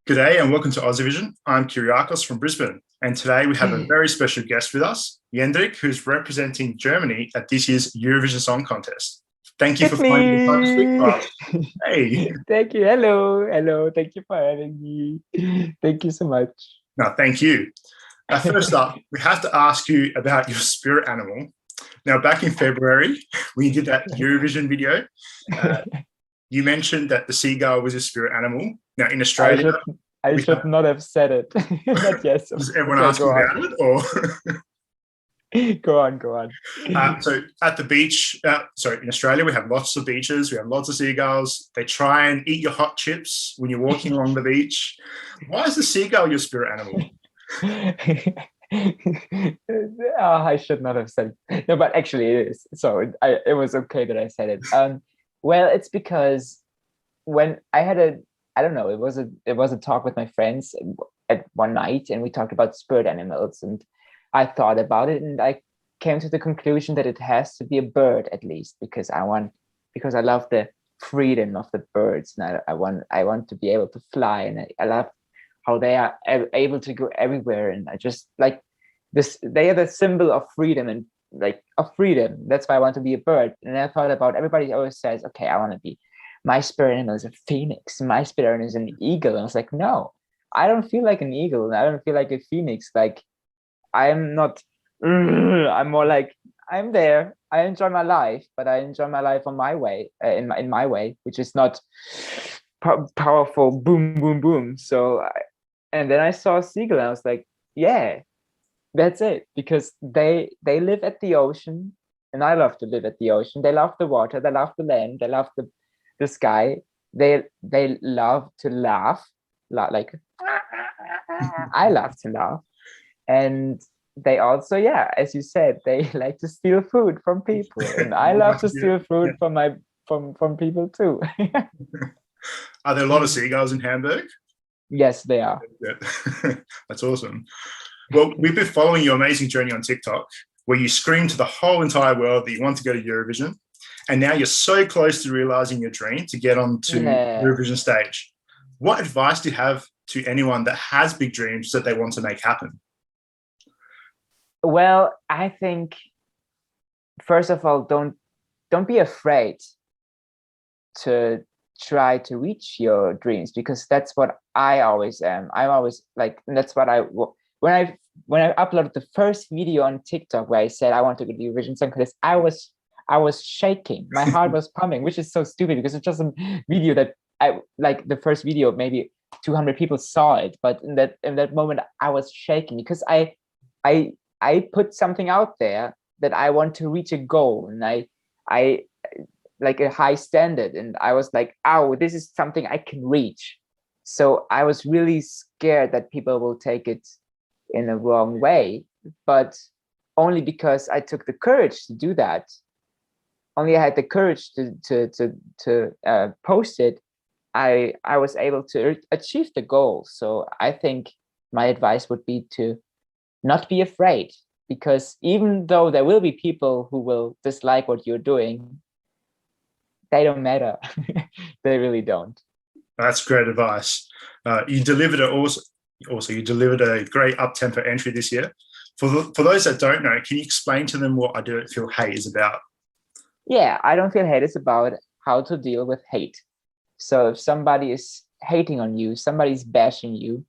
Good day and welcome to Aussievision. I'm Kyriakos from Brisbane, and today we have a very special guest with us, Jendrick, who's representing Germany at this year's Eurovision Song Contest. Thank you for It's finding the time to speak to me. us. Hey. Thank you. Hello. Thank you for having me. Thank you so much. No, thank you. First up, we have to ask you about your spirit animal. Now, back in February, when you did that Eurovision video, you mentioned that the seagull was a spirit animal. Now, in Australia, I should not have said it. Not yes. Does everyone ask you about it, or? Go on. So at the beach, in Australia, we have lots of beaches. We have lots of seagulls. They try and eat your hot chips when you're walking along the beach. Why is the seagull your spirit animal? I should not have said it. No, but actually it is. So it was okay that I said it. Well, it's because when I had it was a talk with my friends at one night, and we talked about spirit animals, and I thought about it, and I came to the conclusion that it has to be a bird at least, because I love the freedom of the birds, and I want to be able to fly, and I love how they are able to go everywhere, and I just like this. They are the symbol of freedom, and like of freedom. That's why I want to be a bird. And I thought about, everybody always says, okay, I want to be, my spirit animal is a phoenix, my spirit animal is an eagle, and I was like, no, I don't feel like an eagle, and I don't feel like a phoenix. Like, I'm not, I'm more like, I'm there. I enjoy my life, but I enjoy my life on my way, in my way, which is not powerful, boom, boom, boom. And then I saw a seagull, and I was like, yeah, that's it. Because they live at the ocean, and I love to live at the ocean. They love the water, they love the land, they love the sky. They love to laugh, like, I love to laugh. And they also, yeah, as you said, they like to steal food from people, and I love to steal food from people too. Are there a lot of seagulls in Hamburg? Yes, they are. Yeah. That's awesome. Well, we've been following your amazing journey on TikTok, where you screamed to the whole entire world that you want to go to Eurovision, and now you're so close to realizing your dream to get onto Eurovision stage. What advice do you have to anyone that has big dreams that they want to make happen? Well, I think, first of all, don't be afraid to try to reach your dreams, because that's what I always am. I'm always like, and that's what when I uploaded the first video on TikTok where I said I want to go to the Eurovision Song Contest, I was shaking. My heart was pumping, which is so stupid because it's just a video that I like. The first video, maybe 200 people saw it, but in that moment I was shaking, because I put something out there that I want to reach a goal, and I like a high standard, and I was like, oh, this is something I can reach. So I was really scared that people will take it in a wrong way, but only because I took the courage to do that. Only I had the courage to post it, I was able to achieve the goal. So I think my advice would be to not be afraid, because even though there will be people who will dislike what you're doing, they don't matter. They really don't. That's great advice. You delivered you delivered a great up-tempo entry this year. For those that don't know, can you explain to them what I Don't Feel Hate is about? Yeah, I Don't Feel Hate is about how to deal with hate. So if somebody is hating on you, somebody's bashing you,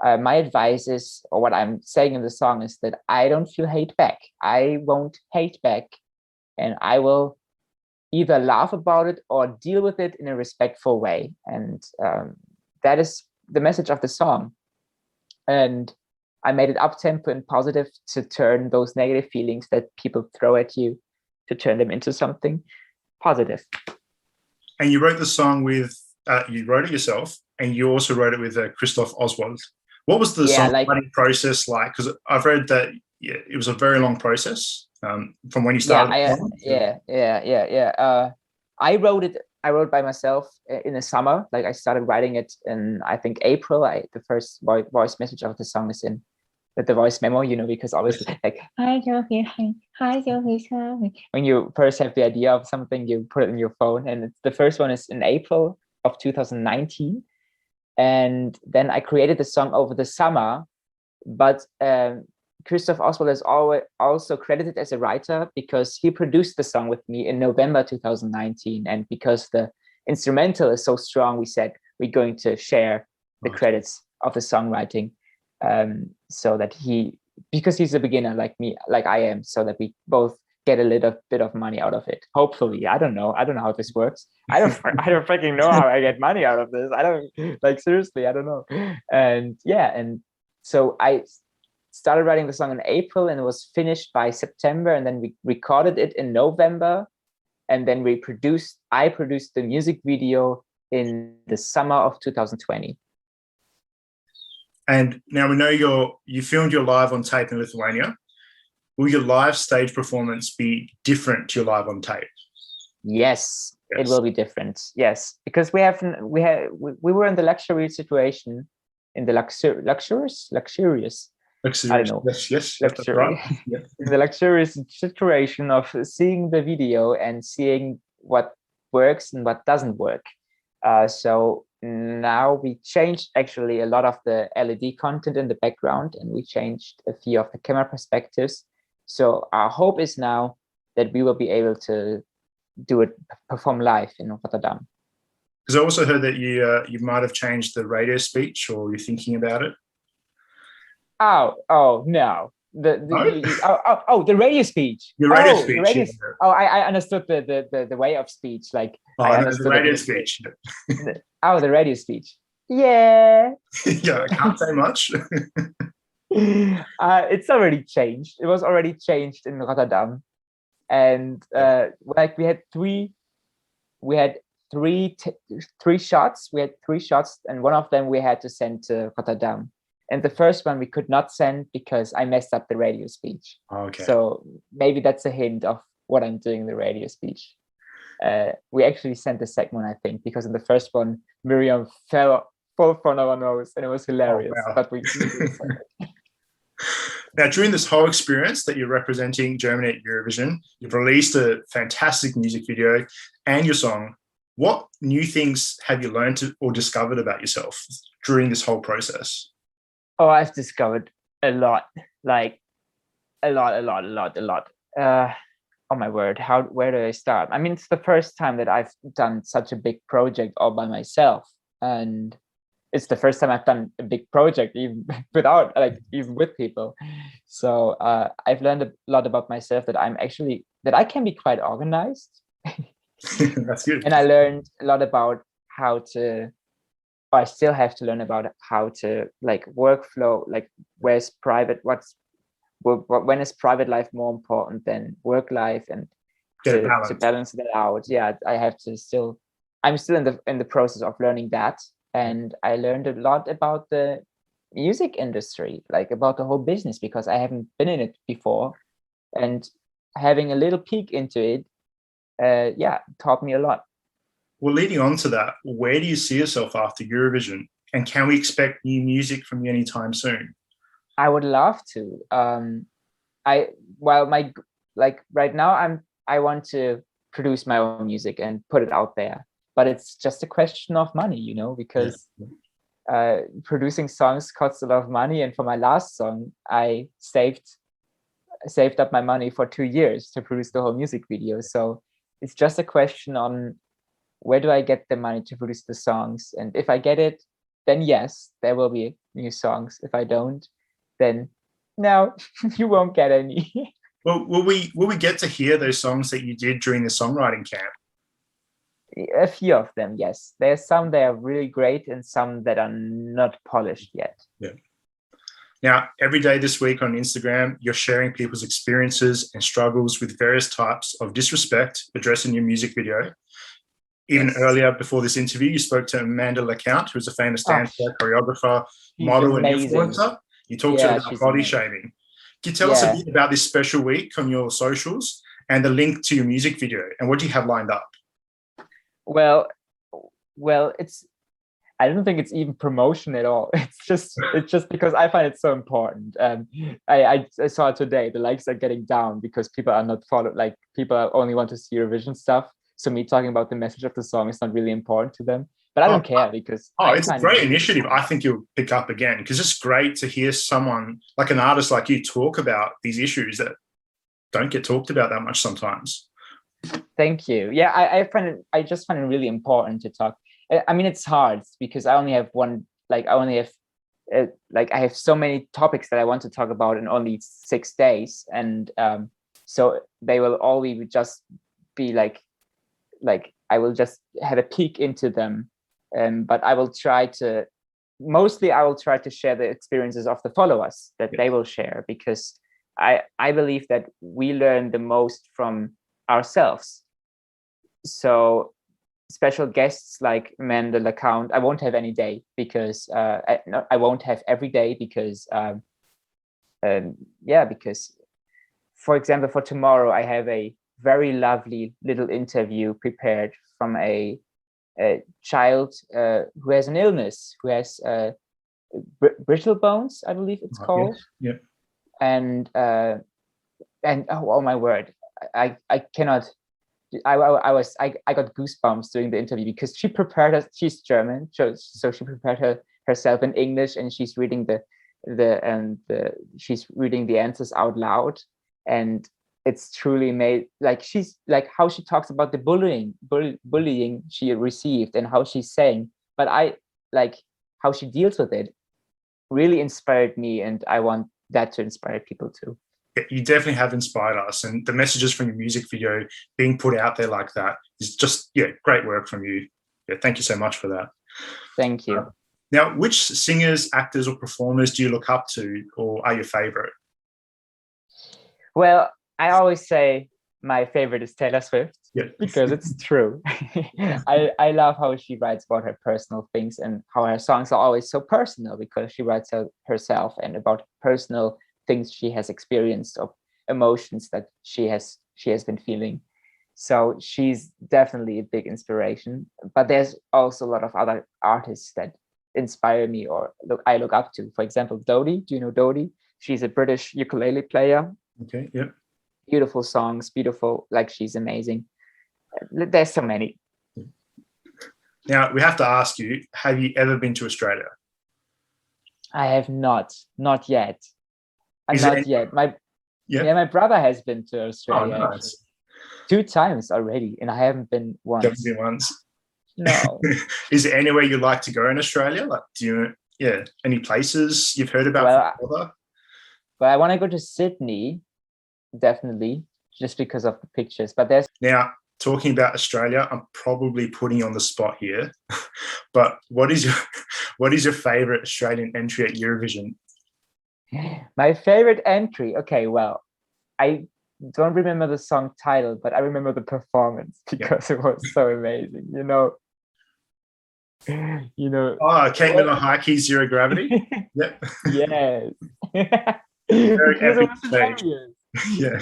my advice is, or what I'm saying in the song is, that I don't feel hate back. I won't hate back, and I will either laugh about it or deal with it in a respectful way. And that is the message of the song. And I made it up-tempo and positive to turn those negative feelings that people throw at you, to turn them into something positive. And you wrote the song you wrote it yourself, and you also wrote it with Christoph Oswald. What was the songwriting process like? Because I've read that it was a very long process from when you started. I wrote by myself in the summer. Like, I started writing it in, I think, April. The first voice message of the song is in the voice memo, because always like, when you first have the idea of something, you put it in your phone. And the first one is in April of 2019. And then I created the song over the summer, but Christoph Oswald is always also credited as a writer because he produced the song with me in November 2019. And because the instrumental is so strong, we said we're going to share the credits of the songwriting, so that because he's a beginner like me, like I am, so that we both get a little bit of money out of it. Hopefully, I don't know how this works. I don't freaking know how I get money out of this. I don't, like, seriously, I don't know. And so I started writing the song in April, and it was finished by September, and then we recorded it in November, and then I produced the music video in the summer of 2020. And now we know you filmed your live on tape in Lithuania. Will your live stage performance be different to your live on tape? Yes, it will be different. Yes, because we were in the luxury situation, in the luxurious. I don't know. Yes, luxury. right. Yeah. In the luxurious situation of seeing the video and seeing what works and what doesn't work. So now we changed actually a lot of the LED content in the background, and we changed a few of the camera perspectives. So our hope is now that we will be able to perform live in Rotterdam. Because I also heard that you might have changed the radio speech, or you're thinking about it. Oh no. The radio speech. Your radio speech. Yeah. Oh, I understood the way of speech. Like I understood the radio speech. The radio speech. Yeah. Yeah, I can't say much. It's already changed. It was already changed in Rotterdam, and like we had three shots. We had three shots, and one of them we had to send to Rotterdam. And the first one we could not send because I messed up the radio speech. Okay. So maybe that's a hint of what I'm doing in the radio speech. We actually sent the second one, I think, because in the first one Miriam fell full front of our nose, and it was hilarious. Oh, wow. But we Now, during this whole experience that you're representing Germany at Eurovision, you've released a fantastic music video and your song. What new things have you learned or discovered about yourself during this whole process? Oh, I've discovered a lot, like a lot. Oh my word, where do I start? I mean, it's the first time that I've done such a big project all by myself, and it's the first time I've done a big project even even with people. So I've learned a lot about myself, that I can be quite organized. That's good. And I learned a lot about I still have to learn about how to, like, workflow, like when is private life more important than work life, and to balance that out. Yeah, I'm still in the process of learning that. And I learned a lot about the music industry, like about the whole business, because I haven't been in it before, and having a little peek into it, taught me a lot. Well, leading on to that, where do you see yourself after Eurovision? And can we expect new music from you anytime soon? I would love to. Right now I want to produce my own music and put it out there. But it's just a question of money, because producing songs costs a lot of money. And for my last song, I saved up my money for 2 years to produce the whole music video. So it's just a question on, where do I get the money to produce the songs? And if I get it, then yes, there will be new songs. If I don't, then no, you won't get any. Well, will we get to hear those songs that you did during the songwriting camp? A few of them, yes. There's some that are really great and some that are not polished yet. Yeah. Now, every day this week on Instagram, you're sharing people's experiences and struggles with various types of disrespect addressed in your music video. Even earlier, before this interview, you spoke to Amanda LeCount, who's a famous dancer, choreographer, model, and influencer. You talked to her about body shaming. Can you tell us a bit about this special week on your socials and the link to your music video, and what do you have lined up? Well, I don't think it's even promotion at all. It's just because I find it so important. I saw it today. The likes are getting down because people are not followed. Like, people only want to see Eurovision stuff. So me talking about the message of the song is not really important to them. but I don't care because it's a great initiative. I think you'll pick up again because it's great to hear someone like an artist like you talk about these issues that don't get talked about that much sometimes. Thank you. Yeah, I just find it really important to talk. I mean, it's hard because I only have one. Like, I have so many topics that I want to talk about in only 6 days, and so they will always just be like I will just have a peek into them, but I will try to share the experiences of the followers that they will share, because I believe that we learn the most from ourselves. So special guests like Amanda LeCount, I won't have any day because I won't have every day because because, for example, for tomorrow I have a very lovely little interview prepared from a child who has an illness, who has brittle bones, I believe it's called. Yes. Yeah. And oh my word, I cannot. I got goosebumps during the interview because she prepared us. She's German, so she prepared herself in English, and she's reading she's reading the answers out loud, and it's truly made like she's like how she talks about the bullying she received and how she's saying, but I like how she deals with it. Really inspired me, and I want that to inspire people too. You definitely have inspired us, and the messages from your music video being put out there like that is just great work from you. Thank you so much for that. Thank you. Now, which singers, actors, or performers do you look up to, or are your favorite? Well, I always say my favorite is Taylor Swift, because it's true. I love how she writes about her personal things, and how her songs are always so personal because she writes herself and about personal things she has experienced, of emotions that she has been feeling. So she's definitely a big inspiration. But there's also a lot of other artists that inspire me or I look up to. For example, Dodie. Do you know Dodie? She's a British ukulele player. Okay, yeah. Beautiful songs, beautiful, like she's amazing. There's so many. Now, we have to ask you, have you ever been to Australia? I have not yet. Not yet. My brother has been to Australia. Oh, nice. 2 times already, and I haven't been once. Haven't been once? No. Is there anywhere you'd like to go in Australia? Like, do you, any places you've heard about? Well, I want to go to Sydney, definitely, just because of the pictures. But there's now, talking about Australia, I'm probably putting you on the spot here, but what is your favorite Australian entry at Eurovision? My favorite entry. Okay, well, I don't remember the song title, but I remember the performance because it was so amazing. You know. Oh, Kate Miller, High Key, Zero Gravity. Yep. Yes. Very epic stage. Yeah.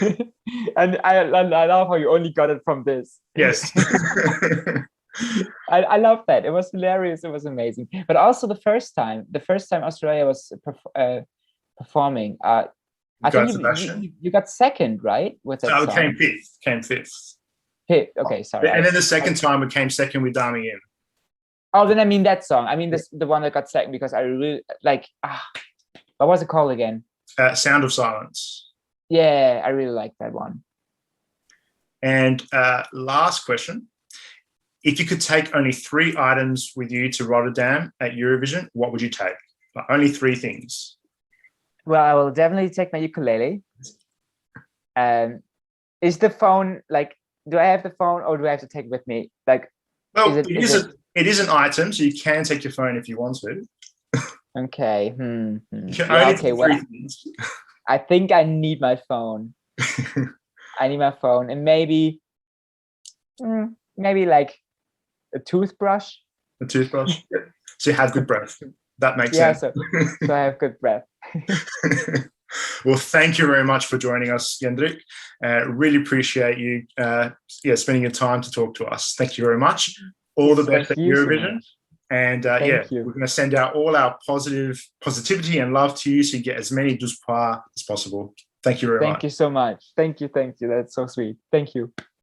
And I love how you only got it from this. Yes. I love that. It was hilarious. It was amazing. But also the first time Australia was performing, I think you got second, right? With that song. Came fifth. Okay, sorry. And then the second time we came second with Dami In. Oh, then I mean that song. I mean the one that got second, because I really like. What was it called again? Sound of Silence. Yeah, I really like that one. And last question. If you could take only 3 items with you to Rotterdam at Eurovision, what would you take? Like, only 3 things. Well, I will definitely take my ukulele. Is the phone like? Do I have the phone, or do I have to take it with me? Like, well, it is an item, so you can take your phone if you want to. Okay. Well, I think I need my phone. I need my phone, and maybe like a toothbrush. A toothbrush. Yeah. So you have good breath. That makes sense. So I have good breath. Well, thank you very much for joining us, Jendrick. Really appreciate you spending your time to talk to us. Thank you very much. All the best at Eurovision. And we're going to send out all our positivity and love to you, so you get as many douze pois as possible. Thank you very much. Thank you so much. Thank you. That's so sweet. Thank you.